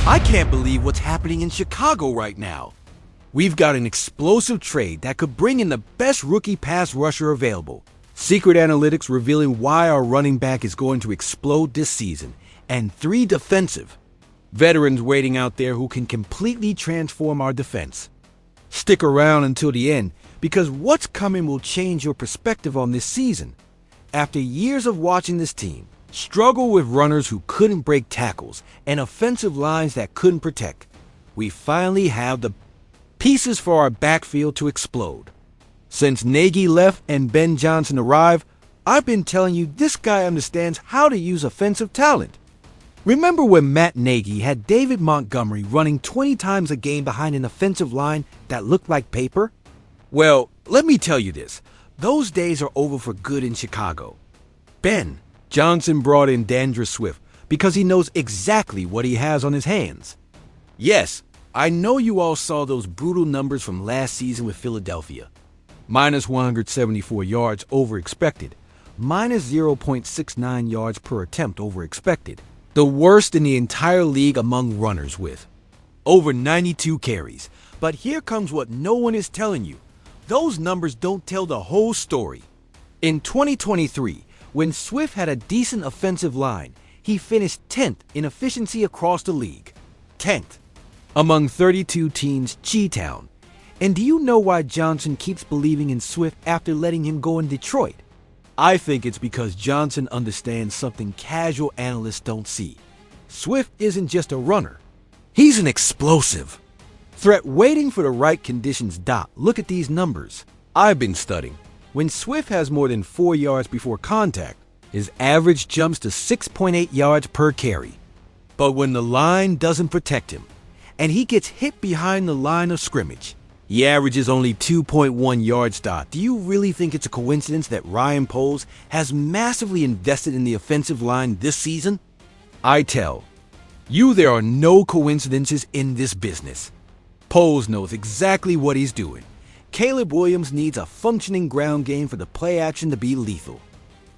I can't believe what's happening in Chicago right now. We've got an explosive trade that could bring in the best rookie pass rusher available. Secret analytics revealing why our running back is going to explode this season, and 3 defensive veterans waiting out there who can completely transform our defense. Stick around until the end, because what's coming will change your perspective on this season. After years of watching this team struggle with runners who couldn't break tackles and offensive lines that couldn't protect, we finally have the pieces for our backfield to explode. Since Nagy left and Ben Johnson arrived, I've been telling you this guy understands how to use offensive talent. Remember when Matt Nagy had David Montgomery running 20 times a game behind an offensive line that looked like paper? Well, let me tell you this. Those days are over for good in Chicago. Ben Johnson brought in Dandre Swift because he knows exactly what he has on his hands. Yes, I know you all saw those brutal numbers from last season with Philadelphia. Minus 174 yards over expected. Minus 0.69 yards per attempt over expected. The worst in the entire league among runners with over 92 carries. But here comes what no one is telling you. Those numbers don't tell the whole story. In 2023, when Swift had a decent offensive line, he finished 10th in efficiency across the league. 10th among 32 teams G-Town. And do you know why Johnson keeps believing in Swift after letting him go in Detroit? I think it's because Johnson understands something casual analysts don't see. Swift isn't just a runner. He's an explosive threat waiting for the right conditions. Look at these numbers. I've been studying. When Swift has more than 4 yards before contact, his average jumps to 6.8 yards per carry. But when the line doesn't protect him, and he gets hit behind the line of scrimmage, he averages only 2.1 yards. Do you really think it's a coincidence that Ryan Poles has massively invested in the offensive line this season? I tell you, there are no coincidences in this business. Poles knows exactly what he's doing. Caleb Williams needs a functioning ground game for the play action to be lethal.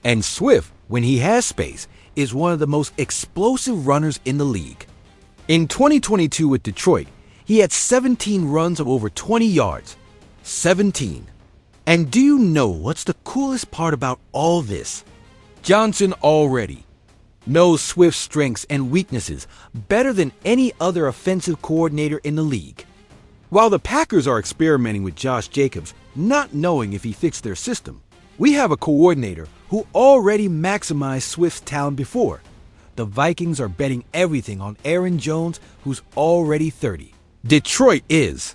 And Swift, when he has space, is one of the most explosive runners in the league. In 2022 with Detroit, he had 17 runs of over 20 yards. 17. And do you know what's the coolest part about all this? Johnson already knows Swift's strengths and weaknesses better than any other offensive coordinator in the league. While the Packers are experimenting with Josh Jacobs, not knowing if he fits their system, we have a coordinator who already maximized Swift's talent before. The Vikings are betting everything on Aaron Jones, who's already 30. Detroit is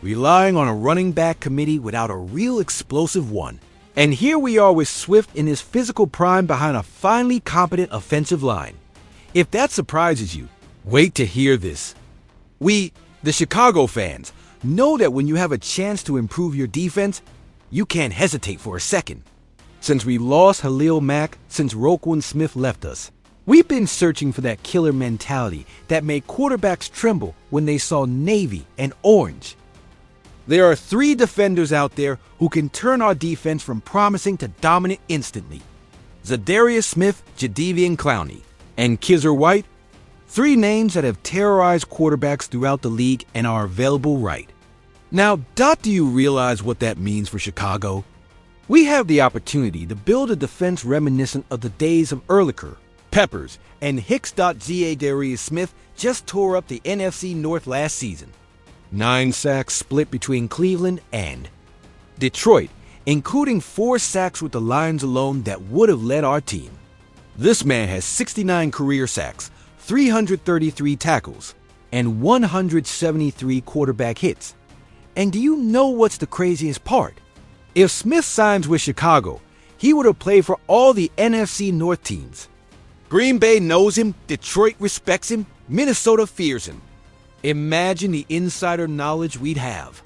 relying on a running back committee without a real explosive one. And here we are with Swift in his physical prime behind a finally competent offensive line. If that surprises you, wait to hear this. We, the Chicago fans, know that when you have a chance to improve your defense, you can't hesitate for a second. Since we lost Khalil Mack, since Roquan Smith left us, we've been searching for that killer mentality that made quarterbacks tremble when they saw navy and orange. There are 3 defenders out there who can turn our defense from promising to dominant instantly. Zadarius Smith, Jadeveon Clowney, and Kizzer White, 3 names that have terrorized quarterbacks throughout the league and are available right. Now, do you realize what that means for Chicago? We have the opportunity to build a defense reminiscent of the days of Ehrlicher, Peppers, and Hicks. Zadarius Smith just tore up the NFC North last season. 9 sacks split between Cleveland and Detroit, including 4 sacks with the Lions alone that would have led our team. This man has 69 career sacks, 333 tackles, and 173 quarterback hits. And do you know what's the craziest part? If Smith signs with Chicago, he would have played for all the NFC North teams. Green Bay knows him, Detroit respects him, Minnesota fears him. Imagine the insider knowledge we'd have.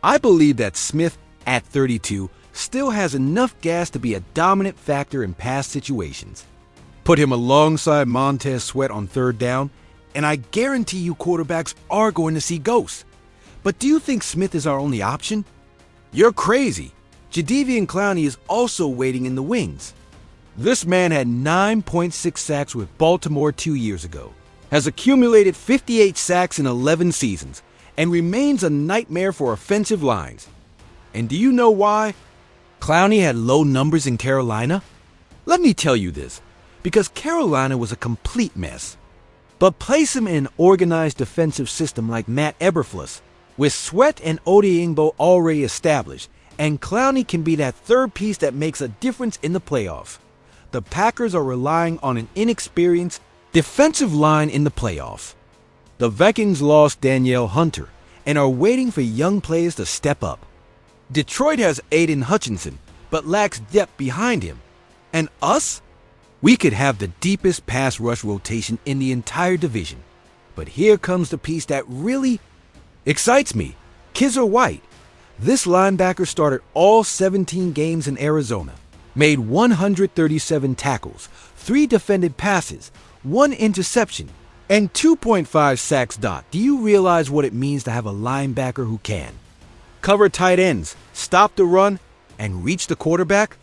I believe that Smith, at 32, still has enough gas to be a dominant factor in pass situations. Put him alongside Montez Sweat on 3rd down, and I guarantee you quarterbacks are going to see ghosts. But do you think Smith is our only option? You're crazy. Jadeveon Clowney is also waiting in the wings. This man had 9.6 sacks with Baltimore 2 years ago, has accumulated 58 sacks in 11 seasons and remains a nightmare for offensive lines. And do you know why? Clowney had low numbers in Carolina? Let me tell you this, because Carolina was a complete mess. But place him in an organized defensive system like Matt Eberflus, with Sweat and Odeyingbo already established, and Clowney can be that third piece that makes a difference in the playoffs. The Packers are relying on an inexperienced defensive line in the playoffs. The Vikings lost Danielle Hunter and are waiting for young players to step up. Detroit has Aiden Hutchinson, but lacks depth behind him. And us? We could have the deepest pass rush rotation in the entire division. But here comes the piece that really excites me. Kizzer White. This linebacker started all 17 games in Arizona, made 137 tackles, 3 defended passes, 1 interception, and 2.5 sacks. Do you realize what it means to have a linebacker who can cover tight ends, stop the run, and reach the quarterback?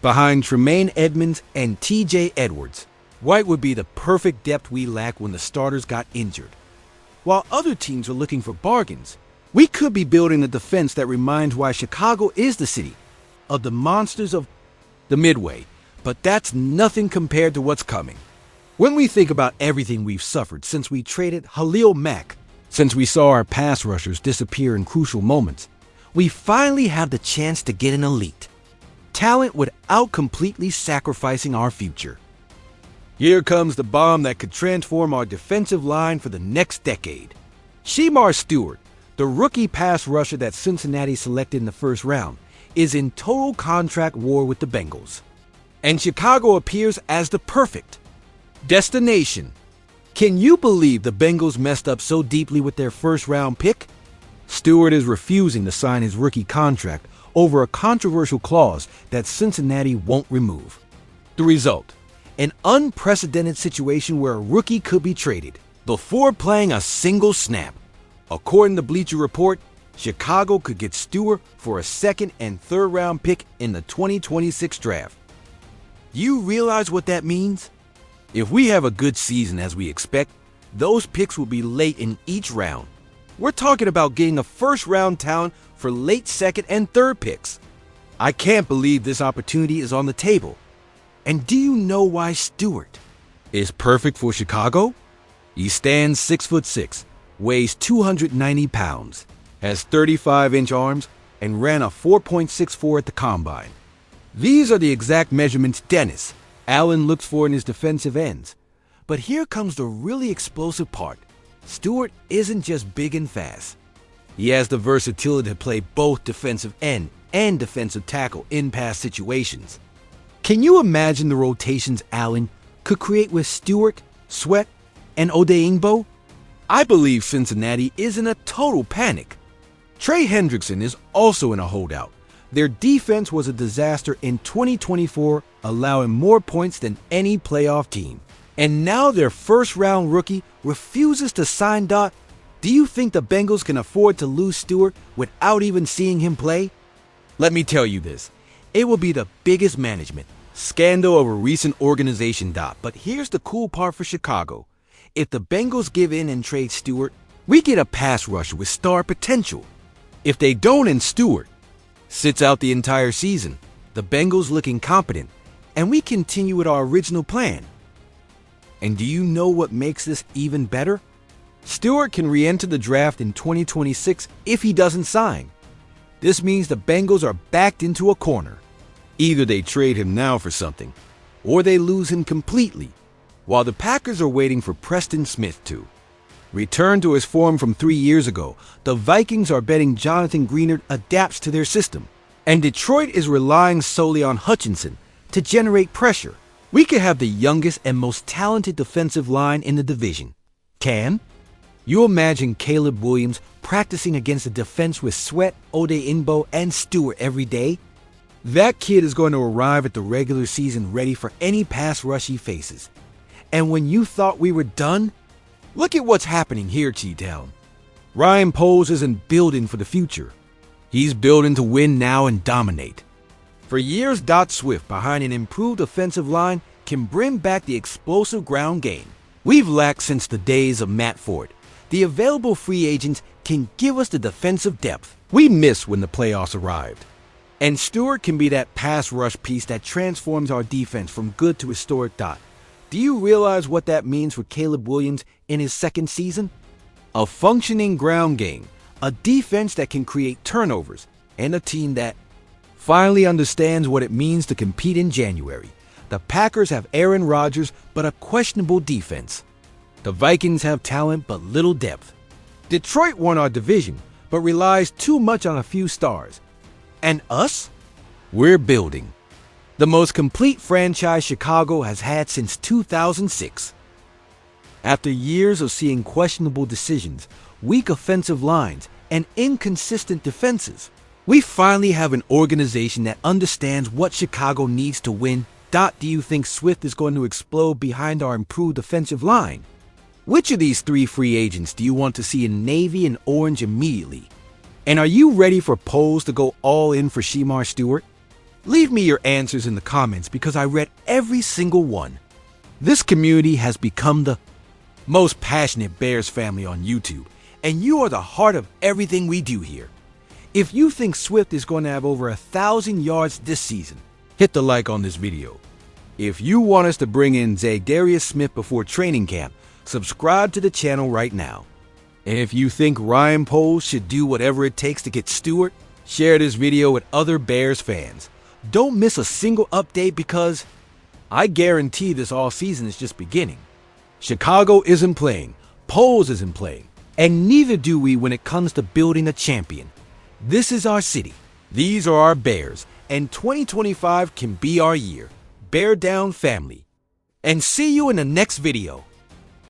Behind Tremaine Edmonds and TJ Edwards, White would be the perfect depth we lack when the starters got injured. While other teams are looking for bargains, we could be building a defense that reminds why Chicago is the city of the monsters of the Midway, but that's nothing compared to what's coming. When we think about everything we've suffered since we traded Khalil Mack, since we saw our pass rushers disappear in crucial moments, we finally have the chance to get an elite talent without completely sacrificing our future. Here comes the bomb that could transform our defensive line for the next decade. Shemar Stewart, the rookie pass rusher that Cincinnati selected in the first round, is in total contract war with the Bengals. And Chicago appears as the perfect destination. Can you believe the Bengals messed up so deeply with their first-round pick? Stewart is refusing to sign his rookie contract over a controversial clause that Cincinnati won't remove. The result: an unprecedented situation where a rookie could be traded before playing a single snap. According to Bleacher Report, Chicago could get Stewart for a second and third round pick in the 2026 draft. Do you realize what that means? If we have a good season as we expect, those picks will be late in each round. We're talking about getting a first round talent for late second and third picks. I can't believe this opportunity is on the table. And do you know why Stewart is perfect for Chicago? He stands 6'6", weighs 290 pounds, has 35-inch arms, and ran a 4.64 at the combine. These are the exact measurements Dennis Allen looks for in his defensive ends. But here comes the really explosive part. Stewart isn't just big and fast. He has the versatility to play both defensive end and defensive tackle in pass situations. Can you imagine the rotations Allen could create with Stewart, Sweat, and Odeyingbo? I believe Cincinnati is in a total panic. Trey Hendrickson is also in a holdout. Their defense was a disaster in 2024, allowing more points than any playoff team. And now their first-round rookie refuses to sign. Do you think the Bengals can afford to lose Stewart without even seeing him play? Let me tell you this. It will be the biggest management scandal of a recent organization. But here's the cool part for Chicago. If the Bengals give in and trade Stewart, we get a pass rusher with star potential. If they don't and Stewart sits out the entire season, the Bengals look incompetent, and we continue with our original plan. And do you know what makes this even better? Stewart can re-enter the draft in 2026 if he doesn't sign. This means the Bengals are backed into a corner. Either they trade him now for something, or they lose him completely, while the Packers are waiting for Preston Smith to return to his form from 3 years ago. The Vikings are betting Jonathan Greenard adapts to their system, and Detroit is relying solely on Hutchinson to generate pressure. We could have the youngest and most talented defensive line in the division. Can you imagine Caleb Williams practicing against a defense with Sweat, Odeyingbo, and Stewart every day? That kid is going to arrive at the regular season ready for any pass rush he faces. And when you thought we were done, look at what's happening here, T-Town. Ryan Poles isn't building for the future. He's building to win now and dominate. For years, Swift, behind an improved offensive line, can bring back the explosive ground game. we've lacked since the days of Matt Ford. The available free agents can give us the defensive depth we missed when the playoffs arrived. And Stewart can be that pass rush piece that transforms our defense from good to historic dot. Do you realize what that means for Caleb Williams in his second season? A functioning ground game, a defense that can create turnovers, and a team that finally understands what it means to compete in January. The Packers have Aaron Rodgers, but a questionable defense. The Vikings have talent, but little depth. Detroit won our division, but relies too much on a few stars. And us? We're building the most complete franchise Chicago has had since 2006. After years of seeing questionable decisions, weak offensive lines, and inconsistent defenses, we finally have an organization that understands what Chicago needs to win. Do you think Swift is going to explode behind our improved offensive line? Which of these three free agents do you want to see in navy and orange immediately? And are you ready for polls to go all in for Shemar Stewart? Leave me your answers in the comments because I read every single one. This community has become the most passionate Bears family on YouTube, and you are the heart of everything we do here. If you think Swift is going to have over 1,000 yards this season, hit the like on this video. If you want us to bring in Zadarius Smith before training camp, subscribe to the channel right now. And if you think Ryan Poles should do whatever it takes to get Stewart, share this video with other Bears fans. Don't miss a single update because I guarantee this offseason is just beginning. Chicago isn't playing, Poles isn't playing, and neither do we when it comes to building a champion. This is our city, these are our Bears, and 2025 can be our year. Bear down family. And see you in the next video.